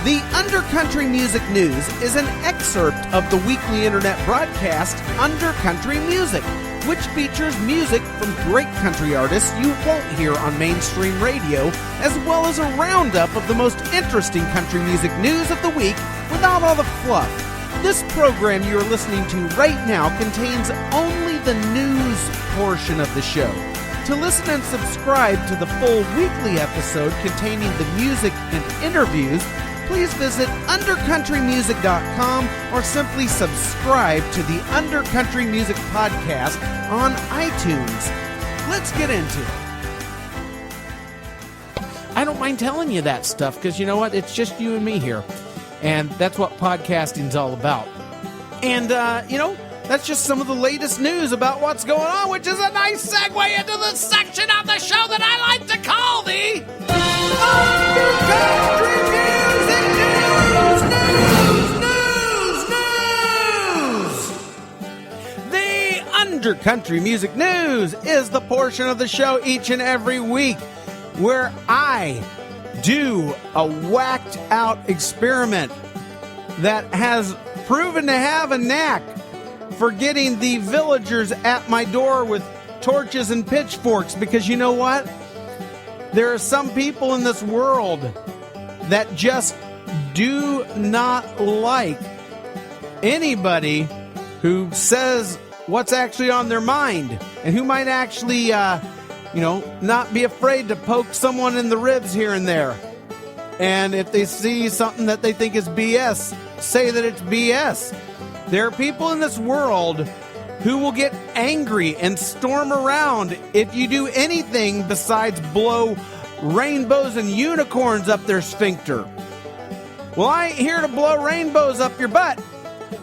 The Undercountry Music News is an excerpt of the weekly internet broadcast Undercountry Music, which features music from great country artists you won't hear on mainstream radio, as well as a roundup of the most interesting country music news of the week without all the fluff. This program you are listening to right now contains only the news portion of the show. To listen and subscribe to the full weekly episode containing the music and interviews, please visit undercountrymusic.com or simply subscribe to the Undercountry Music Podcast on iTunes. Let's get into it. I don't mind telling you that stuff because you know what? It's just you and me here. And that's what podcasting's all about. And, that's just some of the latest news about what's going on, which is a nice segue into the section of the show that I like to call the Undercountry Music News. The Undercountry Music News is the portion of the show each and every week where I do a whacked out experiment that has proven to have a knack for getting the villagers at my door with torches and pitchforks, because you know what? There are some people in this world that just do not like anybody who says what's actually on their mind and who might actually, not be afraid to poke someone in the ribs here and there. And if they see something that they think is BS, say that it's BS. There are people in this world who will get angry and storm around if you do anything besides blow rainbows and unicorns up their sphincter. Well, I ain't here to blow rainbows up your butt.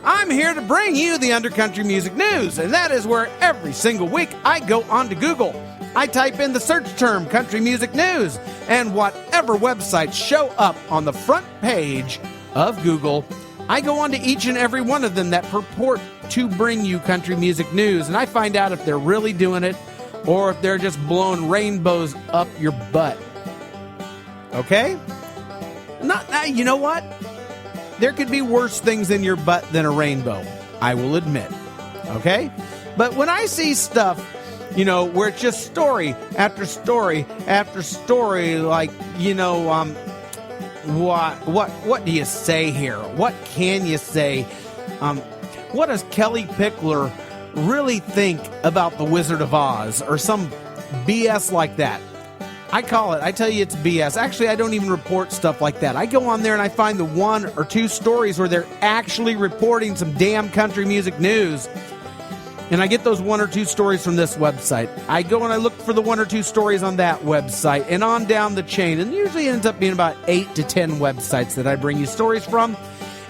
I'm here to bring you the Undercountry Music News, and that is where every single week I go onto Google. I type in the search term Country Music News, and whatever websites show up on the front page of Google, I go on to each and every one of them that purport to bring you country music news, and I find out if they're really doing it or if they're just blowing rainbows up your butt. Okay? You know what? There could be worse things in your butt than a rainbow, I will admit. Okay? But when I see stuff, where it's just story after story after story, like, what do you say here? What can you say? What does Kelly Pickler really think about the Wizard of Oz or some BS like that? I tell you it's BS. Actually, I don't even report stuff like that. I go on there and I find the one or two stories where they're actually reporting some damn country music news. And I get those one or two stories from this website. I go and I look for the one or two stories on that website and on down the chain. And usually ends up being about 8 to 10 websites that I bring you stories from.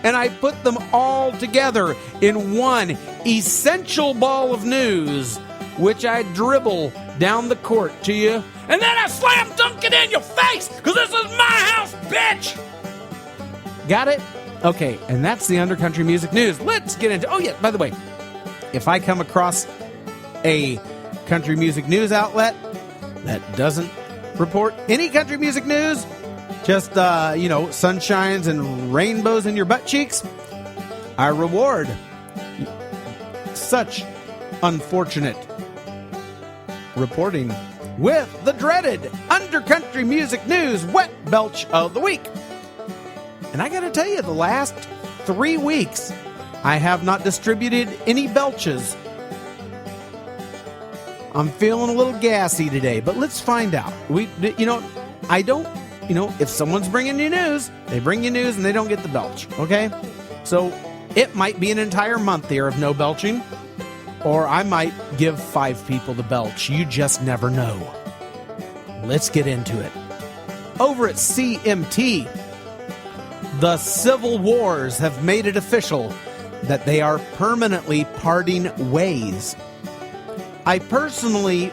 And I put them all together in one essential ball of news, which I dribble down the court to you. And then I slam dunk it in your face, because this is my house, bitch! Got it? Okay, and that's the Undercountry Music News. Let's get into... Oh, yeah, by the way, if I come across a country music news outlet that doesn't report any country music news, just, sunshines and rainbows in your butt cheeks, I reward such unfortunate reporting with the dreaded Undercountry Music News Wet Belch of the Week. And I gotta tell you, the last 3 weeks, I have not distributed any belches. I'm feeling a little gassy today, but let's find out. If someone's bringing you news, they bring you news and they don't get the belch, okay? So it might be an entire month here of no belching, or I might give 5 people the belch. You just never know. Let's get into it. Over at CMT, the Civil Wars have made it official that they are permanently parting ways. I personally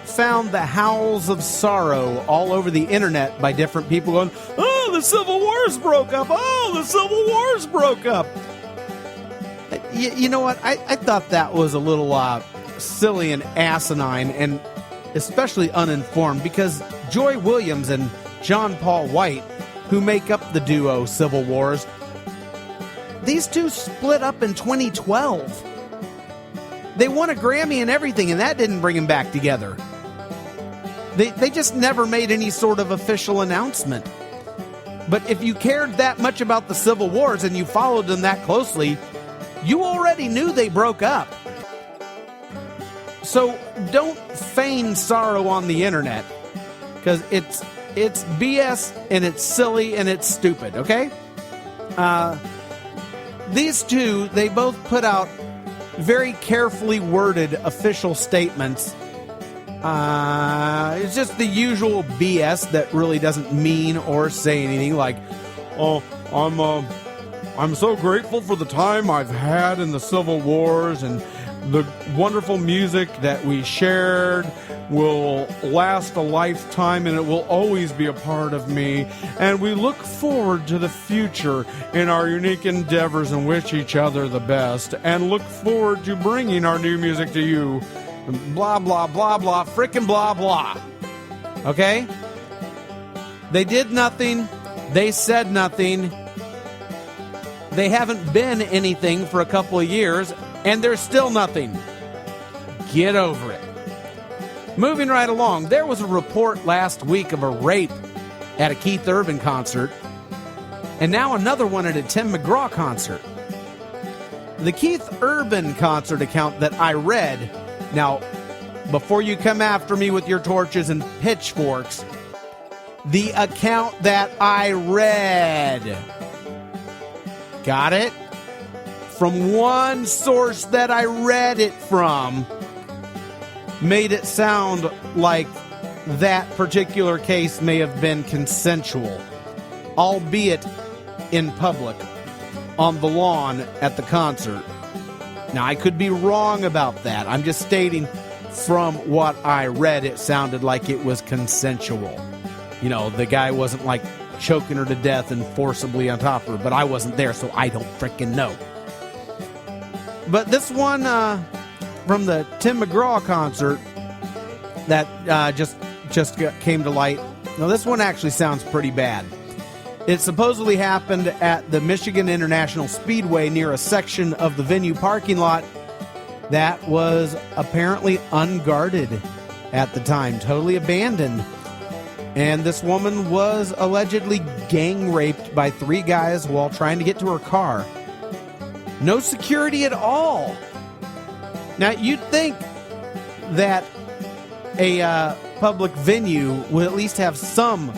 found the howls of sorrow all over the internet by different people going, "Oh, the Civil Wars broke up! Oh, the Civil Wars broke up!" You know what? I thought that was a little silly and asinine and especially uninformed, because Joy Williams and John Paul White who make up the duo Civil Wars. These two split up in 2012. They won a Grammy and everything, and that didn't bring them back together. They just never made any sort of official announcement. But if you cared that much about the Civil Wars and you followed them that closely, you already knew they broke up. So don't feign sorrow on the internet, because it's BS and it's silly and it's stupid, okay? These two, they both put out very carefully worded official statements. It's just the usual BS that really doesn't mean or say anything, like, oh, I'm so grateful for the time I've had in the Civil Wars, and the wonderful music that we shared will last a lifetime, and it will always be a part of me, and we look forward to the future in our unique endeavors and wish each other the best, and look forward to bringing our new music to you. Blah, blah, blah, blah, frickin' blah, blah. Okay? They did nothing. They said nothing. They haven't been anything for a couple of years, and there's still nothing. Get over it. Moving right along, there was a report last week of a rape at a Keith Urban concert, and now another one at a Tim McGraw concert. The Keith Urban concert account that I read, now, before you come after me with your torches and pitchforks, the account that I read, got it? From one source that I read it from, made it sound like that particular case may have been consensual, albeit in public, on the lawn at the concert. Now, I could be wrong about that. I'm just stating from what I read, it sounded like it was consensual. You know, the guy wasn't like choking her to death and forcibly on top of her, but I wasn't there, so I don't frickin' know. But this one from the Tim McGraw concert that just came to light, now this one actually sounds pretty bad. It supposedly happened at the Michigan International Speedway near a section of the venue parking lot that was apparently unguarded at the time, totally abandoned. And this woman was allegedly gang raped by 3 guys while trying to get to her car. No security at all. Now, you'd think that a public venue would at least have some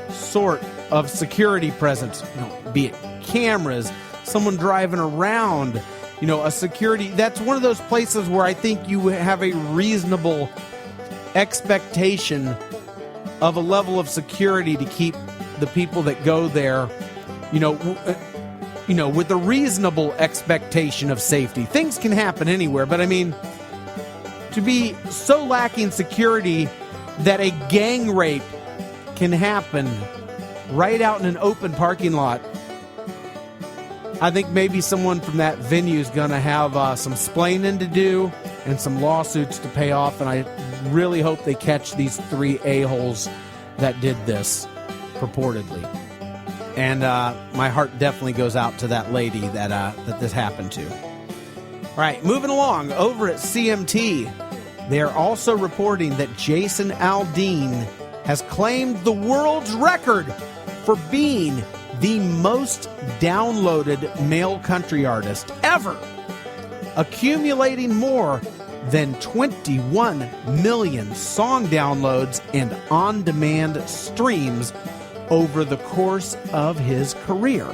sort of security presence, you know, be it cameras, someone driving around, you know, a security. That's one of those places where I think you have a reasonable expectation of a level of security to keep the people that go there, you know, with a reasonable expectation of safety. Things can happen anywhere, but I mean, to be so lacking security that a gang rape can happen right out in an open parking lot, I think maybe someone from that venue is going to have some splaining to do and some lawsuits to pay off, and I really hope they catch these 3 a-holes that did this, purportedly. And my heart definitely goes out to that lady that this happened to. All right, moving along, over at CMT, they're also reporting that Jason Aldean has claimed the world's record for being the most downloaded male country artist ever, accumulating more than 21 million song downloads and on-demand streams over the course of his career.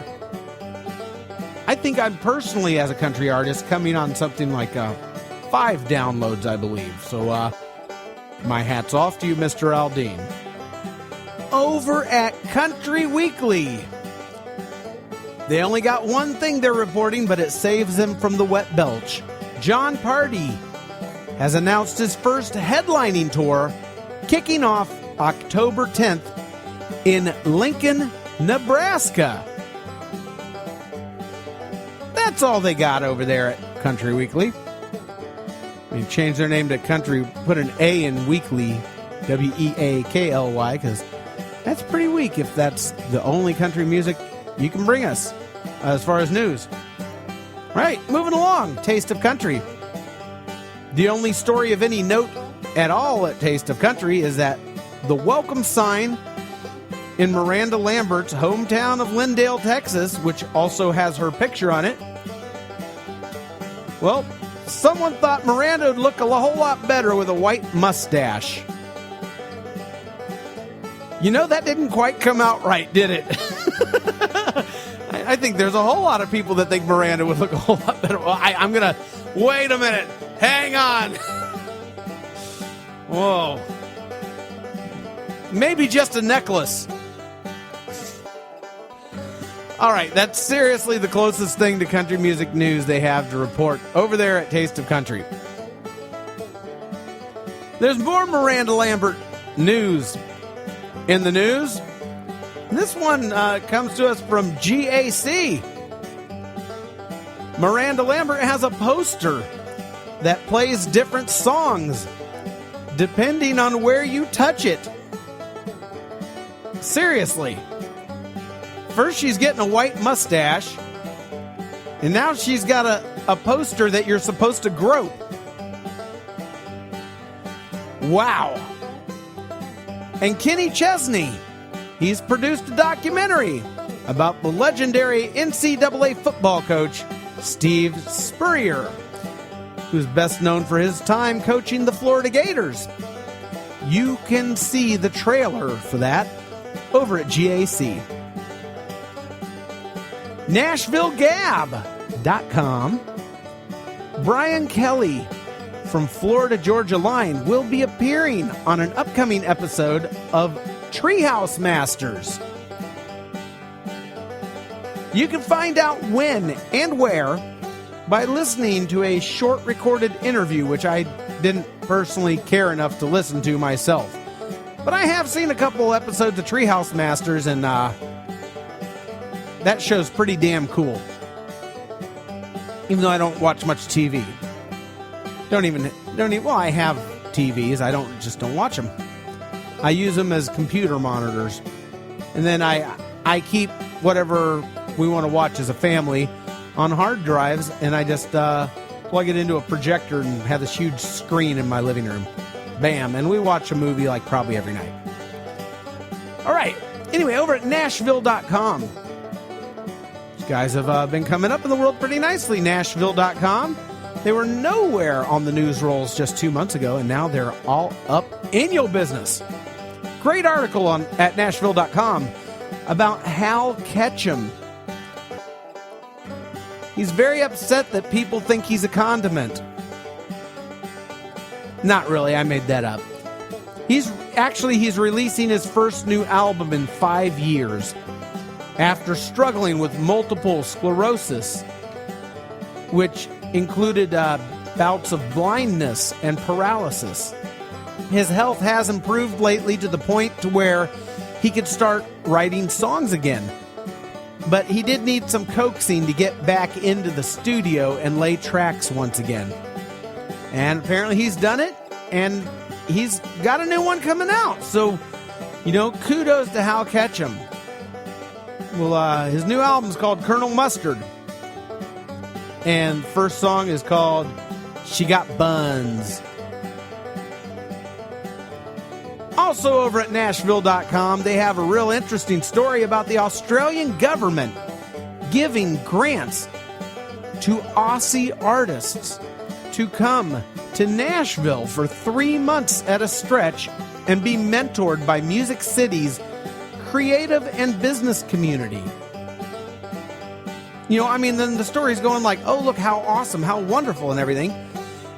I think I'm personally, as a country artist, coming on something like 5 downloads, I believe. So my hat's off to you, Mr. Aldean. Over at Country Weekly, they only got one thing they're reporting, but it saves them from the wet belch. John Party has announced his first headlining tour, kicking off October 10th in Lincoln, Nebraska. That's all they got over there at Country Weekly. They changed their name to Country, put an A in Weekly, W-E-A-K-L-Y, because That's pretty weak if that's the only country music you can bring us as far as news. Right, moving along, Taste of Country. The only story of any note at all at Taste of Country is that the welcome sign in Miranda Lambert's hometown of Lindale, Texas, which also has her picture on it. Well, someone thought Miranda would look a whole lot better with a white mustache. You know, that didn't quite come out right, did it? I think there's a whole lot of people that think Miranda would look a whole lot better. Well, I'm going to... Wait a minute. Hang on. Whoa. Maybe just a necklace. All right, that's seriously the closest thing to country music news they have to report over there at Taste of Country. There's more Miranda Lambert news in the news. This one comes to us from GAC. Miranda Lambert has a poster that plays different songs depending on where you touch it. Seriously. First she's getting a white mustache, and now she's got a poster that you're supposed to grope. Wow. And Kenny Chesney, he's produced a documentary about the legendary NCAA football coach, Steve Spurrier, who's best known for his time coaching the Florida Gators. You can see the trailer for that over at GAC. NashvilleGab.com. Brian Kelly from Florida Georgia Line will be appearing on an upcoming episode of Treehouse Masters. You can find out when and where by listening to a short recorded interview, which I didn't personally care enough to listen to myself. But I have seen a couple episodes of Treehouse Masters, and that show's pretty damn cool. Even though I don't watch much TV. Don't even, well, I have TVs, I don't watch them. I use them as computer monitors. And then I keep whatever we want to watch as a family on hard drives, and I just plug it into a projector and have this huge screen in my living room. Bam, and we watch a movie like probably every night. All right, anyway, over at Nashville.com. These guys have been coming up in the world pretty nicely. Nashville.com. They were nowhere on the news rolls just 2 months ago, and now they're all up in your business. Great article at Nashville.com about Hal Ketchum. He's very upset that people think he's a condiment. Not really, I made that up. He's releasing his first new album in 5 years after struggling with multiple sclerosis, which included bouts of blindness and paralysis. His health has improved lately to the point to where he could start writing songs again. But he did need some coaxing to get back into the studio and lay tracks once again. And apparently he's done it, and he's got a new one coming out. So, kudos to Hal Ketchum. Well, his new album's called Colonel Mustard. And first song is called She Got Buns. Also over at Nashville.com, they have a real interesting story about the Australian government giving grants to Aussie artists to come to Nashville for 3 months at a stretch and be mentored by Music City's creative and business community. Then the story's going like, oh, look how awesome, how wonderful and everything.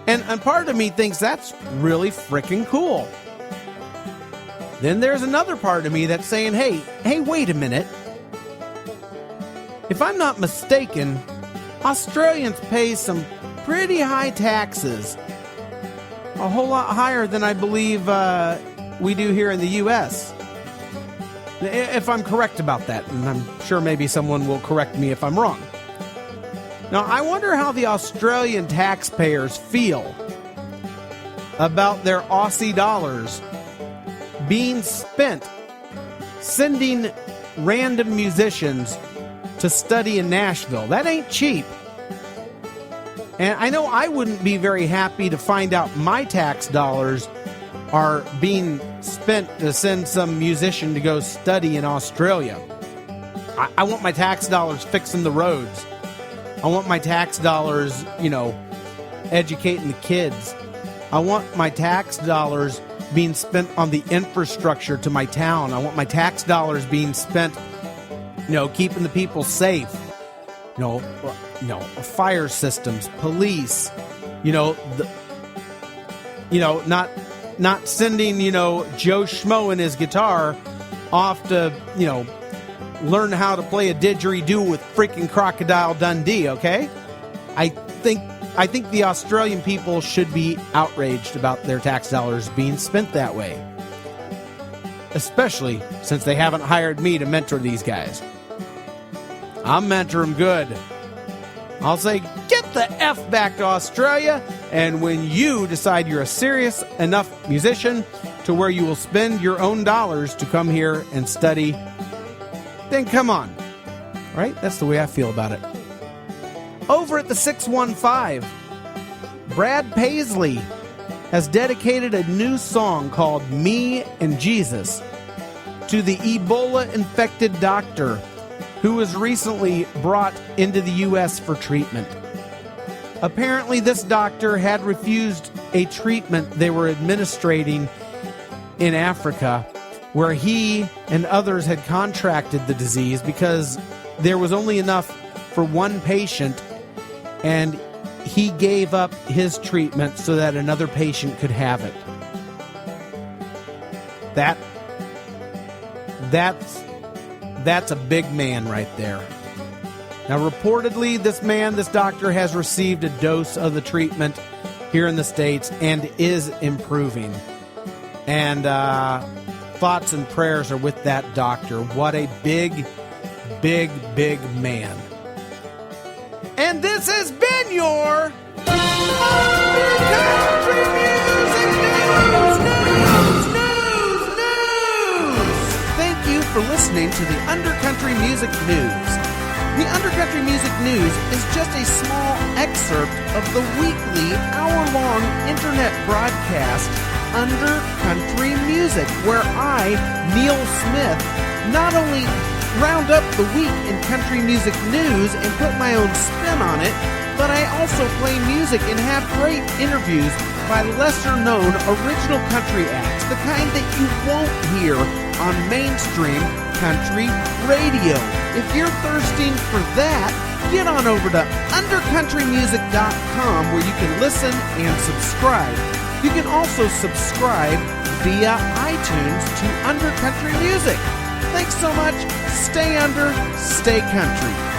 And part of me thinks that's really freaking cool. Then there's another part of me that's saying, hey, wait a minute. If I'm not mistaken, Australians pay some pretty high taxes. A whole lot higher than I believe we do here in the U.S. If I'm correct about that, and I'm sure maybe someone will correct me if I'm wrong. Now, I wonder how the Australian taxpayers feel about their Aussie dollars being spent sending random musicians to study in Nashville. That ain't cheap. And I know I wouldn't be very happy to find out my tax dollars are being spent to send some musician to go study in Australia. I want my tax dollars fixing the roads. I want my tax dollars, educating the kids. I want my tax dollars being spent on the infrastructure to my town. I want my tax dollars being spent, keeping the people safe. Fire systems, police, not sending, Joe Schmo and his guitar off to, learn how to play a didgeridoo with freaking Crocodile Dundee, okay? I think the Australian people should be outraged about their tax dollars being spent that way. Especially since they haven't hired me to mentor these guys. I'll mentor them good. I'll say, get the F back to Australia, and when you decide you're a serious enough musician to where you will spend your own dollars to come here and study, then come on. Right? That's the way I feel about it. Over at the 615, Brad Paisley has dedicated a new song called Me and Jesus to the Ebola-infected doctor who was recently brought into the U.S. for treatment. Apparently, this doctor had refused a treatment they were administering in Africa, where he and others had contracted the disease because there was only enough for one patient, and he gave up his treatment so that another patient could have it. That's a big man right there. Now, reportedly, this doctor has received a dose of the treatment here in the States and is improving. And thoughts and prayers are with that doctor. What a big, big, big man. And this has been your Country Music News. Thank you for listening to the Undercountry Music News. The Undercountry Music News is just a small excerpt of the weekly hour-long internet broadcast Undercountry Music, where I, Neil Smith, not only round up the week in country music news and put my own spin on it, but I also play music and have great interviews by lesser-known original country acts, the kind that you won't hear on mainstream country radio. If you're thirsting for that, get on over to undercountrymusic.com where you can listen and subscribe. You can also subscribe via iTunes to Undercountry Music. Thanks so much. Stay under, stay country.